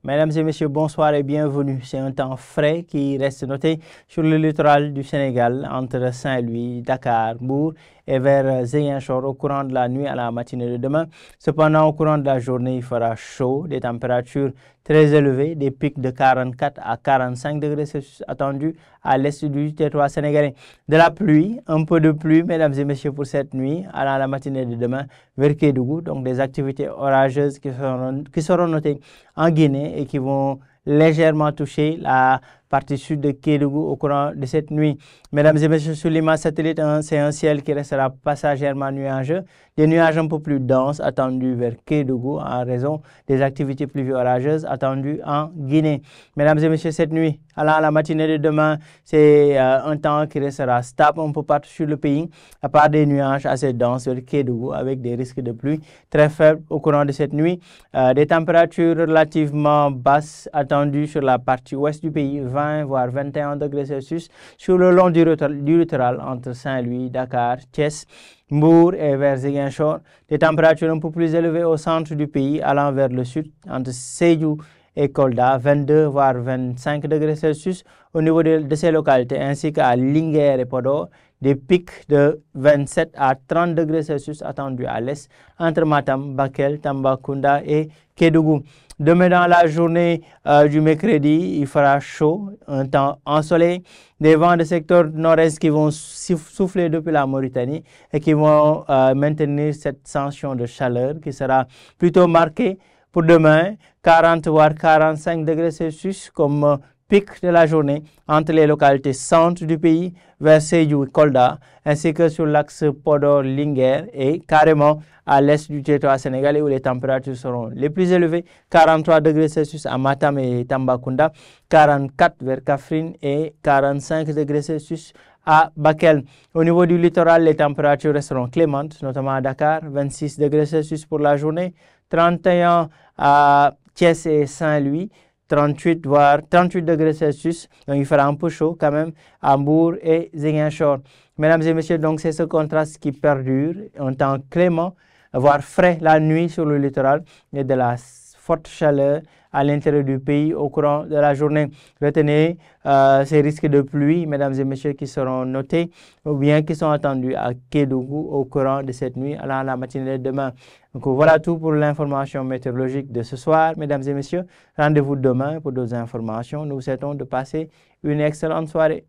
Mesdames et messieurs, bonsoir et bienvenue. C'est un temps frais qui reste noté sur le littoral du Sénégal entre Saint-Louis, Dakar, Mbour et vers Ziguinchor au courant de la nuit à la matinée de demain. Cependant, au courant de la journée, il fera chaud, des températures très élevées, des pics de 44 à 45 degrés Celsius attendus à l'est du territoire sénégalais. De la pluie, un peu de pluie, mesdames et messieurs, pour cette nuit à la matinée de demain vers Kédougou. Donc des activités orageuses qui seront notées en Guinée et qui vont légèrement toucher la partie sud de Kédougou au courant de cette nuit. Mesdames et messieurs, sur l'image satellite, c'est un ciel qui restera passagèrement nuageux. Des nuages un peu plus denses attendus vers Kédougou en raison des activités pluvieuses orageuses attendues en Guinée. Mesdames et messieurs, cette nuit, à la matinée de demain, c'est un temps qui restera stable un peu partout sur le pays, à part des nuages assez denses vers Kédougou avec des risques de pluie très faibles au courant de cette nuit. Des températures relativement basses attendues sur la partie ouest du pays, 20 voire 21 degrés Celsius sur le long du littoral entre Saint-Louis, Dakar, Thiès, Mbour et vers Ziguinchor. Des températures un peu plus élevées au centre du pays allant vers le sud entre Sédhiou et Kolda, 22 voire 25 degrés Celsius au niveau de ces localités, ainsi qu'à Linguère et Podor. Des pics de 27 à 30 degrés Celsius attendus à l'est entre Matam, Bakel, Tambacounda et Kédougou. Demain dans la journée du mercredi, il fera chaud, un temps ensoleillé, des vents de secteur nord-est qui vont souffler depuis la Mauritanie et qui vont maintenir cette sensation de chaleur qui sera plutôt marquée pour demain, 40 voire 45 degrés Celsius comme pic de la journée entre les localités centre du pays vers Sédhiou et Kolda, ainsi que sur l'axe Podor-Linguère et carrément à l'est du territoire sénégalais où les températures seront les plus élevées, 43 degrés Celsius à Matam et Tambacounda, 44 vers Kaffrine et 45 degrés Celsius à Bakel. Au niveau du littoral, les températures resteront clémentes, notamment à Dakar, 26 degrés Celsius pour la journée, 31 à Thiès et Saint-Louis, 38 voire 38 degrés Celsius, donc il fera un peu chaud quand même à Mbour et Ziguinchor. Mesdames et messieurs, donc c'est ce contraste qui perdure, un temps clément, voire frais la nuit sur le littoral et de la forte chaleur à l'intérieur du pays au courant de la journée. Retenez ces risques de pluie, mesdames et messieurs, qui seront notés ou bien qui sont attendus à Kédougou au courant de cette nuit à la matinée de demain. Donc voilà tout pour l'information météorologique de ce soir, mesdames et messieurs. Rendez-vous demain pour d'autres informations. Nous vous souhaitons de passer une excellente soirée.